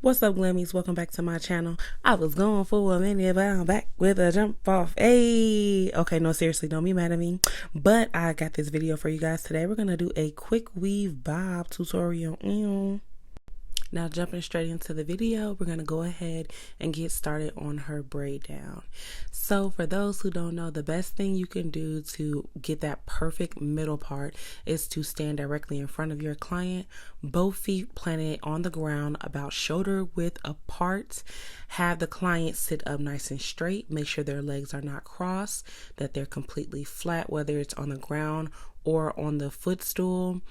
What's up, Glammies? Welcome back to my channel. I was gone for a minute, but I'm back with a jump off. Hey, okay, no, seriously, don't be mad at me. But I got this video for you guys today. We're gonna do a quick weave bob tutorial. Now, jumping straight into the video, we're going to go ahead and get started on her braid down. So for those who don't know, the best thing you can do to get that perfect middle part is to stand directly in front of your client, both feet planted on the ground about shoulder width apart. Have the client sit up nice and straight. Make sure their legs are not crossed, that they're completely flat, whether it's on the ground or on the footstool.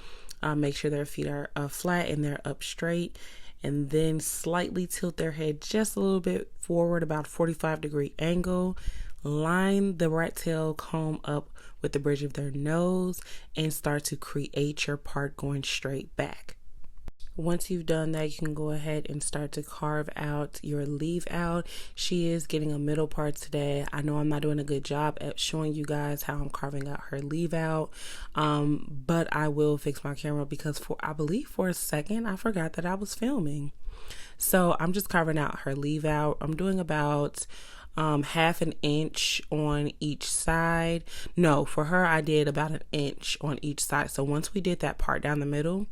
Make sure their feet are flat and they're up straight, and then slightly tilt their head just a little bit forward, about 45-degree angle. Line the rat tail comb up with the bridge of their nose and start to create your part going straight back. Once you've done that, you can go ahead and start to carve out your leave out. She is getting a middle part today. I know I'm not doing a good job at showing you guys how I'm carving out her leave out, but I will fix my camera because I believe for a second I forgot that I was filming. So I'm just carving out her leave out. I'm doing about half an inch on each side. No, for her I did about an inch on each side. So once we did that part down the middle,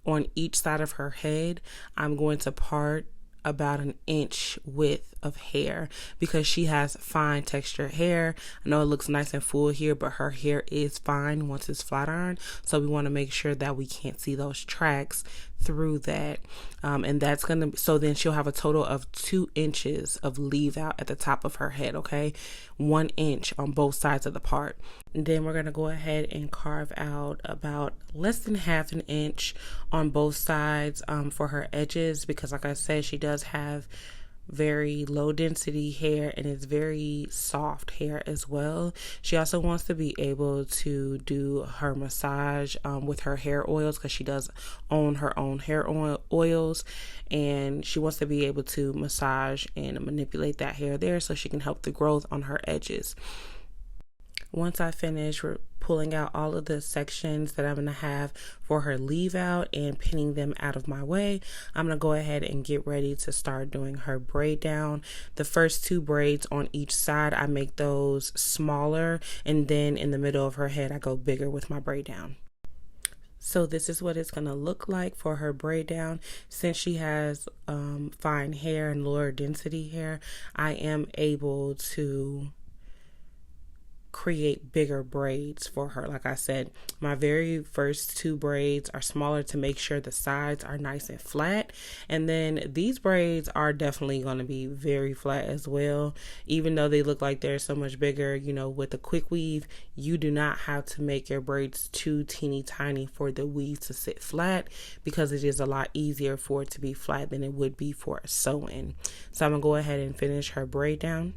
on each side of her head, I'm going to part about an inch width of hair because she has fine textured hair. I know it looks nice and full here, but her hair is fine once it's flat ironed. So we want to make sure that we can't see those tracks through that. And that's gonna, so then she'll have a total of 2 inches of leave out at the top of her head, okay? 1 inch on both sides of the part. And then we're gonna go ahead and carve out about less than half an inch on both sides for her edges, because like I said, she does have very low density hair and it's very soft hair as well. She also wants to be able to do her massage with her hair oils, because she does own her own hair oils, and she wants to be able to massage and manipulate that hair there so she can help the growth on her edges. Once I finish pulling out all of the sections that I'm going to have for her leave out and pinning them out of my way, I'm going to go ahead and get ready to start doing her braid down. The first 2 braids on each side, I make those smaller, and then in the middle of her head, I go bigger with my braid down. So this is what it's going to look like for her braid down. Since she has fine hair and lower density hair, I am able to create bigger braids for her. Like I said, my very first 2 braids are smaller to make sure the sides are nice and flat, and then these braids are definitely going to be very flat as well. Even though they look like they're so much bigger, you know, with the quick weave, you do not have to make your braids too teeny tiny for the weave to sit flat, because it is a lot easier for it to be flat than it would be for a sew-in. So I'm gonna go ahead and finish her braid down.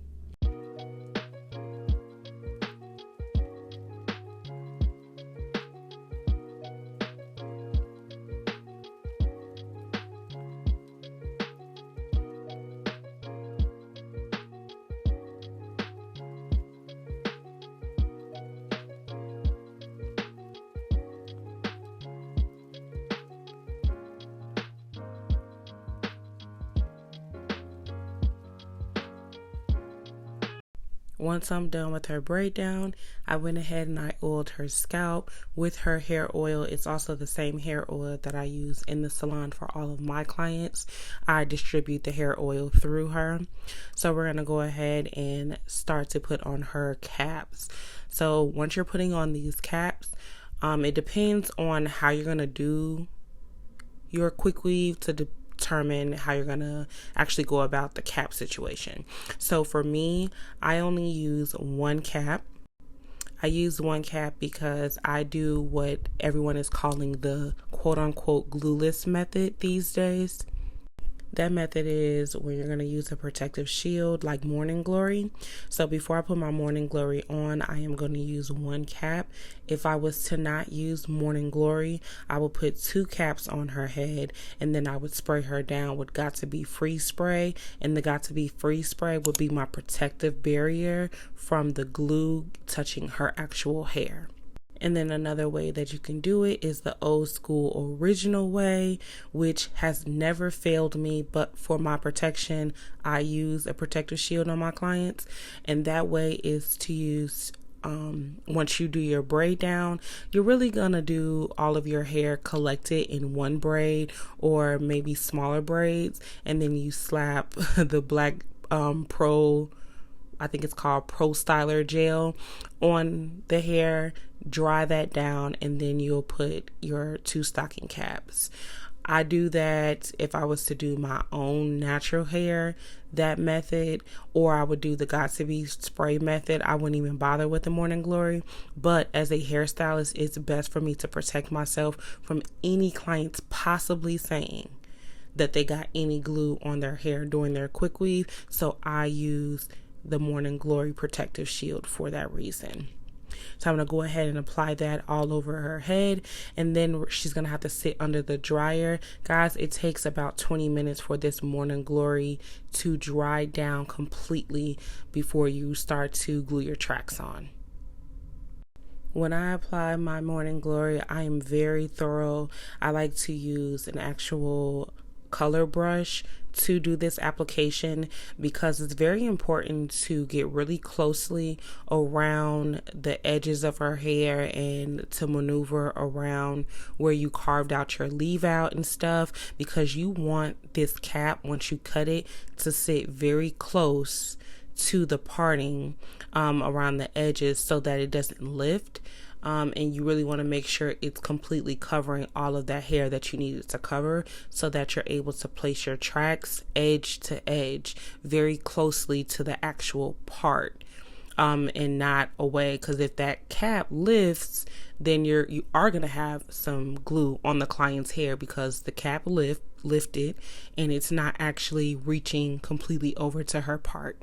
Once I'm done with her braid down, I went ahead and I oiled her scalp with her hair oil. It's also the same hair oil that I use in the salon for all of my clients. I distribute the hair oil through her. So we're going to go ahead and start to put on her caps. So once you're putting on these caps, it depends on how you're going to do your quick weave to determine how you're gonna actually go about the cap situation. So for me, I only use 1 cap. I use 1 cap because I do what everyone is calling the quote-unquote glueless method these days. That method is where you're going to use a protective shield like Morning Glory. So before I put my Morning Glory on, I am going to use 1 cap. If I was to not use Morning Glory, I would put 2 caps on her head, and then I would spray her down with Got to Be Free spray. And the Got to Be Free spray would be my protective barrier from the glue touching her actual hair. And then another way that you can do it is the old school original way, which has never failed me, but for my protection, I use a protective shield on my clients. And that way is to use once you do your braid down, you're really gonna do all of your hair collected in one braid or maybe smaller braids, and then you slap the black pro, I think it's called Pro Styler gel, on the hair, dry that down, and then you'll put your 2 stocking caps. I do that if I was to do my own natural hair, that method, or I would do the Got2b spray method. I wouldn't even bother with the Morning Glory. But as a hairstylist, it's best for me to protect myself from any clients possibly saying that they got any glue on their hair during their quick weave. So I use the Morning Glory protective shield for that reason. So I'm going to go ahead and apply that all over her head, and then she's going to have to sit under the dryer. Guys, it takes about 20 minutes for this Morning Glory to dry down completely before you start to glue your tracks on. When I apply my Morning Glory, I am very thorough. I like to use an actual color brush to do this application because it's very important to get really closely around the edges of her hair and to maneuver around where you carved out your leave out and stuff, because you want this cap, once you cut it, to sit very close to the parting around the edges so that it doesn't lift. And you really want to make sure it's completely covering all of that hair that you need it to cover, so that you're able to place your tracks edge to edge very closely to the actual part, and not away, because if that cap lifts, then you are going to have some glue on the client's hair because the cap lifted and it's not actually reaching completely over to her part.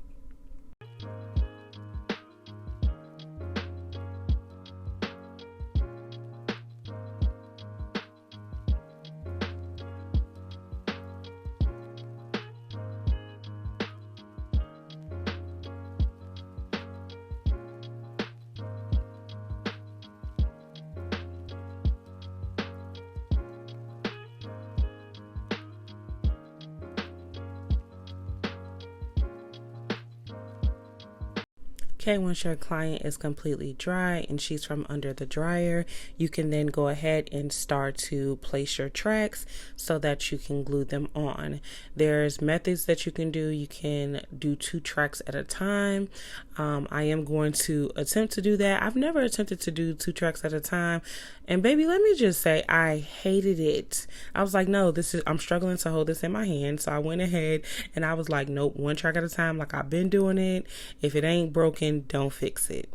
Okay, once your client is completely dry and she's from under the dryer, you can then go ahead and start to place your tracks so that you can glue them on. There's methods that you can do. You can do 2 tracks at a time. I am going to attempt to do that. I've never attempted to do 2 tracks at a time. And baby, let me just say, I hated it. I was like, no, I'm struggling to hold this in my hand. So I went ahead and I was like, nope, 1 track at a time. Like I've been doing it. If it ain't broken, don't fix it.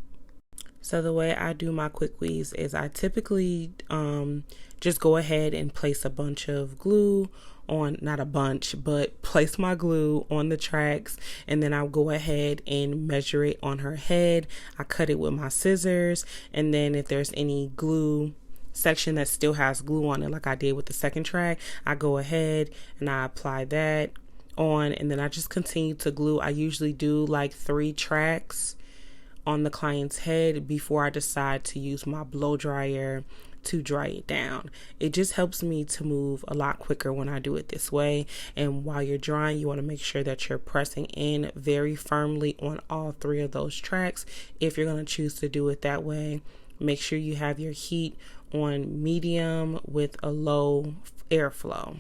So the way I do my quick weaves is I typically just go ahead and place a bunch of glue on, not a bunch, but place my glue on the tracks, and then I'll go ahead and measure it on her head. I cut it with my scissors, and then if there's any glue section that still has glue on it, like I did with the second track, I go ahead and I apply that on, and then I just continue to glue. I usually do like 3 tracks on the client's head before I decide to use my blow dryer to dry it down. It just helps me to move a lot quicker when I do it this way. And while you're drying, you want to make sure that you're pressing in very firmly on all 3 of those tracks. If you're going to choose to do it that way, make sure you have your heat on medium with a low airflow.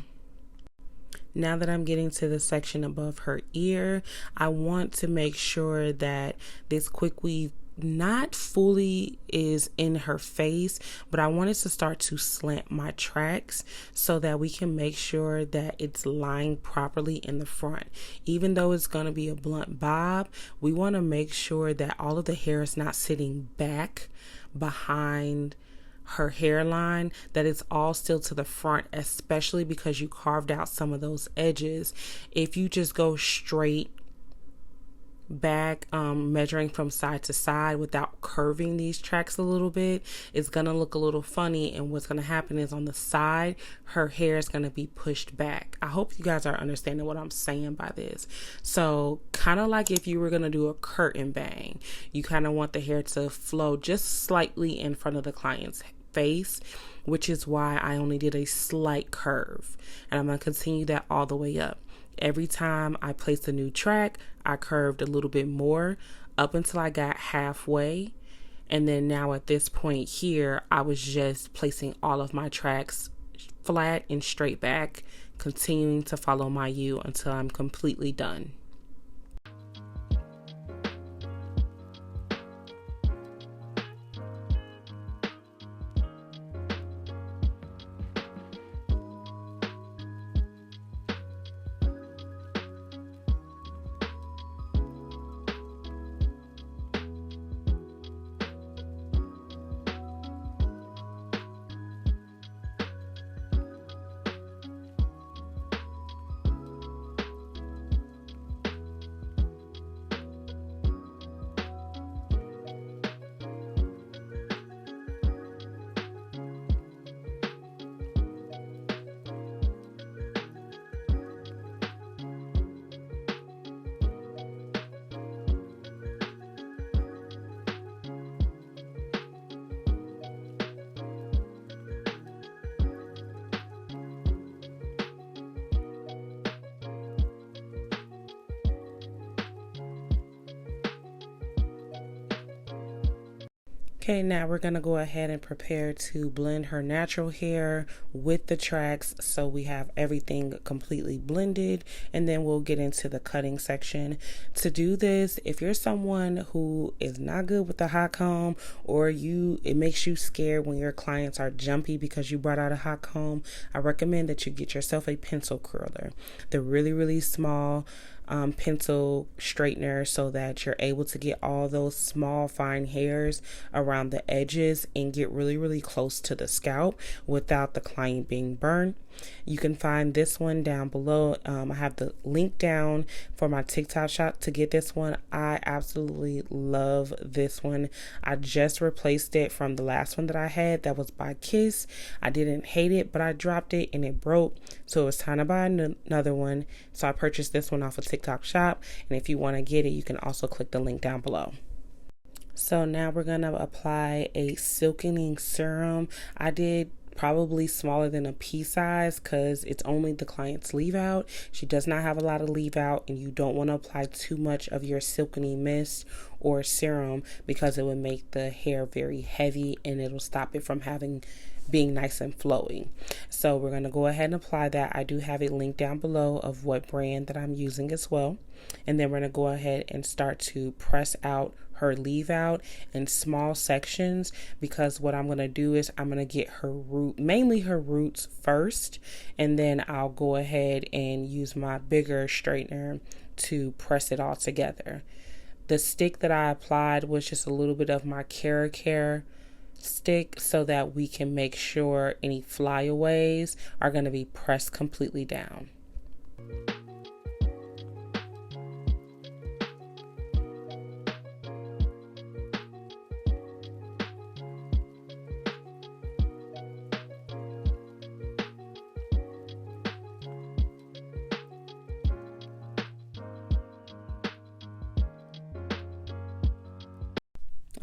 Now that I'm getting to the section above her ear, I want to make sure that this quick weave not fully is in her face, but I want it to start to slant my tracks so that we can make sure that it's lying properly in the front. Even though it's going to be a blunt bob, we want to make sure that all of the hair is not sitting back behind her hairline, that it's all still to the front, especially because you carved out some of those edges. If you just go straight back, measuring from side to side without curving these tracks a little bit, it's gonna look a little funny. And what's gonna happen is on the side, her hair is gonna be pushed back. I hope you guys are understanding what I'm saying by this. So kind of like if you were gonna do a curtain bang, you kind of want the hair to flow just slightly in front of the client's face, which is why I only did a slight curve. And I'm gonna continue that all the way up. Every time I placed a new track, I curved a little bit more up until I got halfway. And then now at this point here, I was just placing all of my tracks flat and straight back, continuing to follow my U until I'm completely done. Okay, now we're going to go ahead and prepare to blend her natural hair with the tracks so we have everything completely blended, and then we'll get into the cutting section. To do this, if you're someone who is not good with the hot comb, or it makes you scared when your clients are jumpy because you brought out a hot comb, I recommend that you get yourself a pencil curler. They're really, really small pencil straightener so that you're able to get all those small fine hairs around the edges and get really, really close to the scalp without the client being burned. You can find this one down below. I have the link down for my TikTok shop to get this one. I absolutely love this one. I just replaced it from the last one that I had that was by Kiss. I didn't hate it, but I dropped it and it broke, so it was time to buy another one. So I purchased this one off of TikTok shop, and if you want to get it, you can also click the link down below. So now we're going to apply a silkening serum. I did probably smaller than a pea size because it's only the client's leave out. She does not have a lot of leave out, and you don't want to apply too much of your silkening mist or serum because it would make the hair very heavy and it'll stop it from being nice and flowy. So we're going to go ahead and apply that. I do have a link down below of what brand that I'm using as well. And then we're going to go ahead and start to press out her leave out in small sections, because what I'm going to do is I'm going to get mainly her roots first, and then I'll go ahead and use my bigger straightener to press it all together. The stick that I applied was just a little bit of my Care stick so that we can make sure any flyaways are going to be pressed completely down.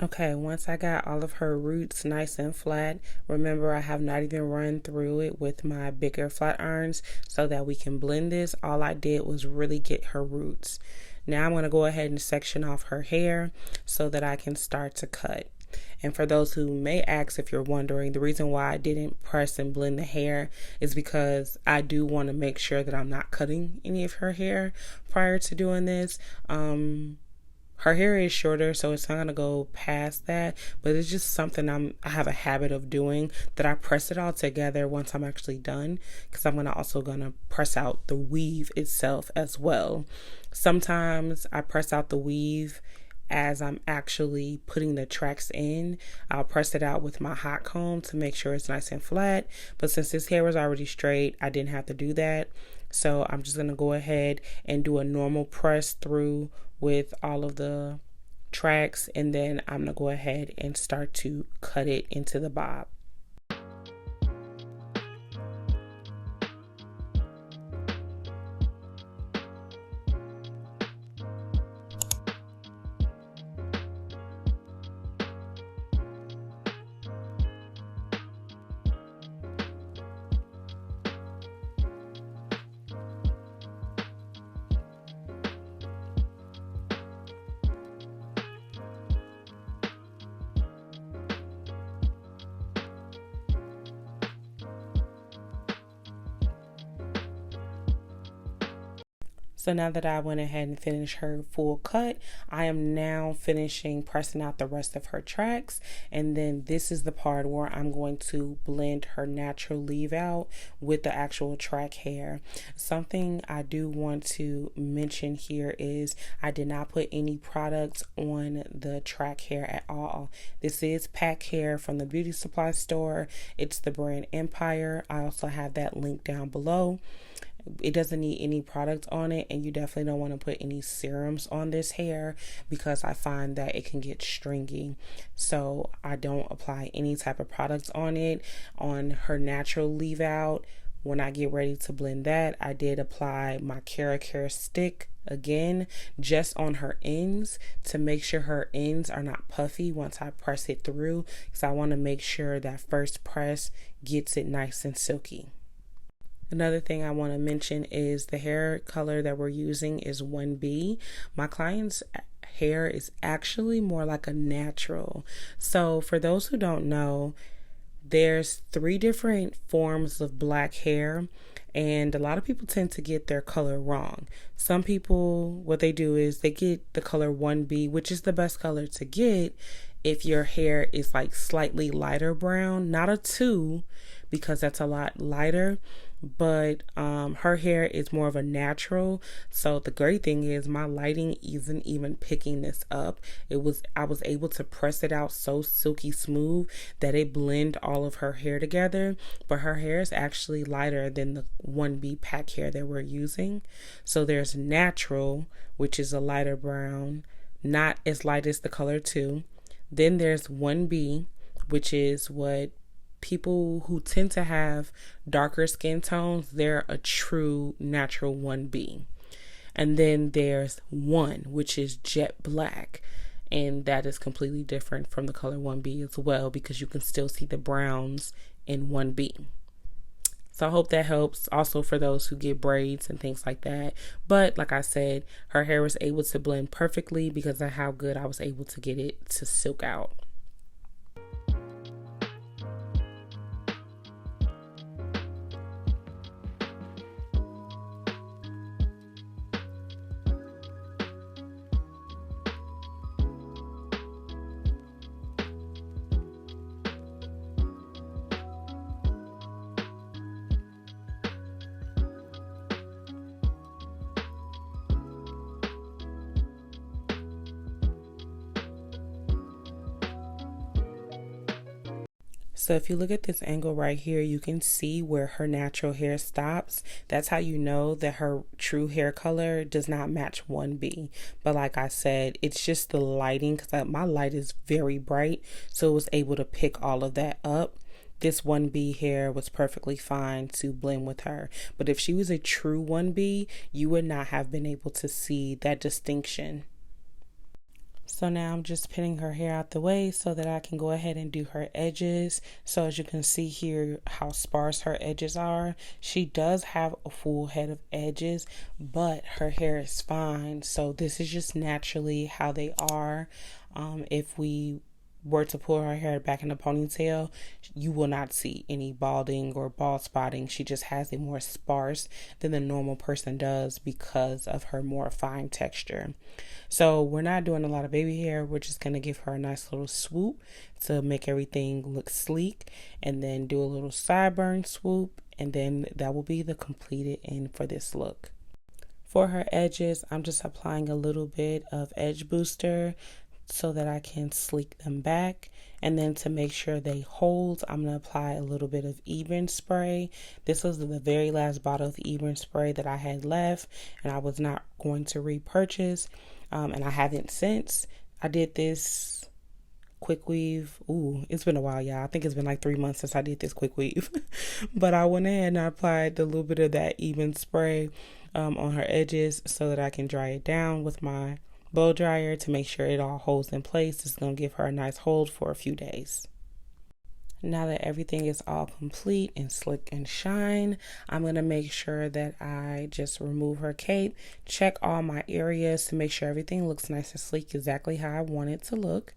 Okay, once I got all of her roots nice and flat, remember I have not even run through it with my bigger flat irons so that we can blend this. All I did was really get her roots. Now I'm going to go ahead and section off her hair so that I can start to cut. And for those who may ask, if you're wondering, the reason why I didn't press and blend the hair is because I do want to make sure that I'm not cutting any of her hair prior to doing this. Her hair is shorter, so it's not going to go past that, but it's just something I have a habit of doing, that I press it all together once I'm actually done, because I'm also going to press out the weave itself as well. Sometimes I press out the weave as I'm actually putting the tracks in. I'll press it out with my hot comb to make sure it's nice and flat, but since this hair was already straight, I didn't have to do that. So I'm just going to go ahead and do a normal press through with all of the tracks, and then I'm going to go ahead and start to cut it into the bob. So now that I went ahead and finished her full cut, I am now finishing pressing out the rest of her tracks. And then this is the part where I'm going to blend her natural leave out with the actual track hair. Something I do want to mention here is I did not put any products on the track hair at all. This is pack hair from the beauty supply store. It's the brand Empire. I also have that link down below. It doesn't need any product on it, and you definitely don't want to put any serums on this hair because I find that it can get stringy. So I don't apply any type of products on it. On her natural leave out, when I get ready to blend that, I did apply my Care stick again just on her ends to make sure her ends are not puffy once I press it through, because I want to make sure that first press gets it nice and silky. Another thing I want to mention is the hair color that we're using is 1B. My client's hair is actually more like a natural. So for those who don't know, there's 3 different forms of black hair, and a lot of people tend to get their color wrong. Some people, what they do is they get the color 1B, which is the best color to get if your hair is like slightly lighter brown, not a 2, because that's a lot lighter. But her hair is more of a natural. So the great thing is my lighting isn't even picking this up. I was able to press it out so silky smooth that it blend all of her hair together. But her hair is actually lighter than the 1B pack hair that we're using. So there's natural, which is a lighter brown, not as light as the color 2. Then there's 1B, which is what people who tend to have darker skin tones, they're a true natural 1B. And then there's 1, which is jet black, and that is completely different from the color 1B as well, because you can still see the browns in 1B. So I hope that helps also for those who get braids and things like that. But like I said, her hair was able to blend perfectly because of how good I was able to get it to silk out. So if you look at this angle right here, you can see where her natural hair stops. That's how you know that her true hair color does not match 1B. But like I said, it's just the lighting, because my light is very bright, so it was able to pick all of that up. This 1B hair was perfectly fine to blend with her. But if she was a true 1B, you would not have been able to see that distinction. So now I'm just pinning her hair out the way so that I can go ahead and do her edges. So as you can see here how sparse her edges are. She does have a full head of edges, but her hair is fine. So this is just naturally how they are. If we were to pull her hair back in a ponytail, you will not see any balding or bald spotting. She just has it more sparse than the normal person does because of her more fine texture. So we're not doing a lot of baby hair. We're just going to give her a nice little swoop to make everything look sleek, and then do a little sideburn swoop, and then that will be the completed end for this look. For her edges, I'm just applying a little bit of edge booster so that I can sleek them back. And then to make sure they hold, I'm going to apply a little bit of Ebin spray. This was the very last bottle of Ebin spray that I had left, and I was not going to repurchase, and I haven't since. I did this quick weave. Ooh, it's been a while, y'all. I think it's been like 3 months since I did this quick weave. But I went ahead and I applied a little bit of that Ebin spray on her edges so that I can dry it down with my blow dryer to make sure it all holds in place. It's going to give her a nice hold for a few days. Now that everything is all complete and slick and shine, I'm going to make sure that I just remove her cape, check all my areas to make sure everything looks nice and sleek exactly how I want it to look.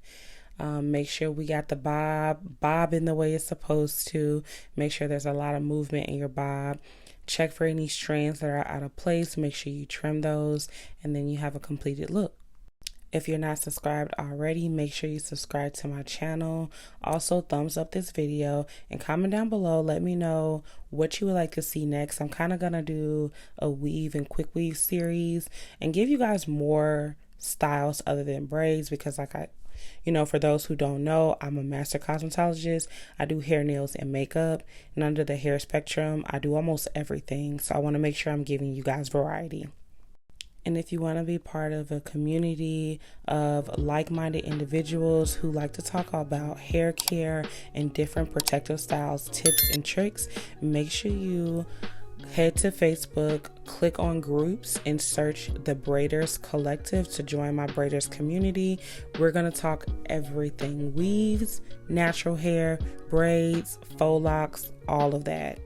Make sure we got the bob in the way it's supposed to. Make sure there's a lot of movement in your bob. Check for any strands that are out of place. Make sure you trim those, and then you have a completed look. If you're not subscribed already, make sure you subscribe to my channel. Also, thumbs up this video and comment down below. Let me know what you would like to see next. I'm kind of going to do a weave and quick weave series and give you guys more styles other than braids, because for those who don't know, I'm a master cosmetologist. I do hair, nails, and makeup. And under the hair spectrum, I do almost everything. So I want to make sure I'm giving you guys variety. And if you want to be part of a community of like-minded individuals who like to talk about hair care and different protective styles, tips, and tricks, make sure you head to Facebook, click on groups, and search the Braiders Collective to join my Braiders community. We're going to talk everything: weaves, natural hair, braids, faux locks, all of that.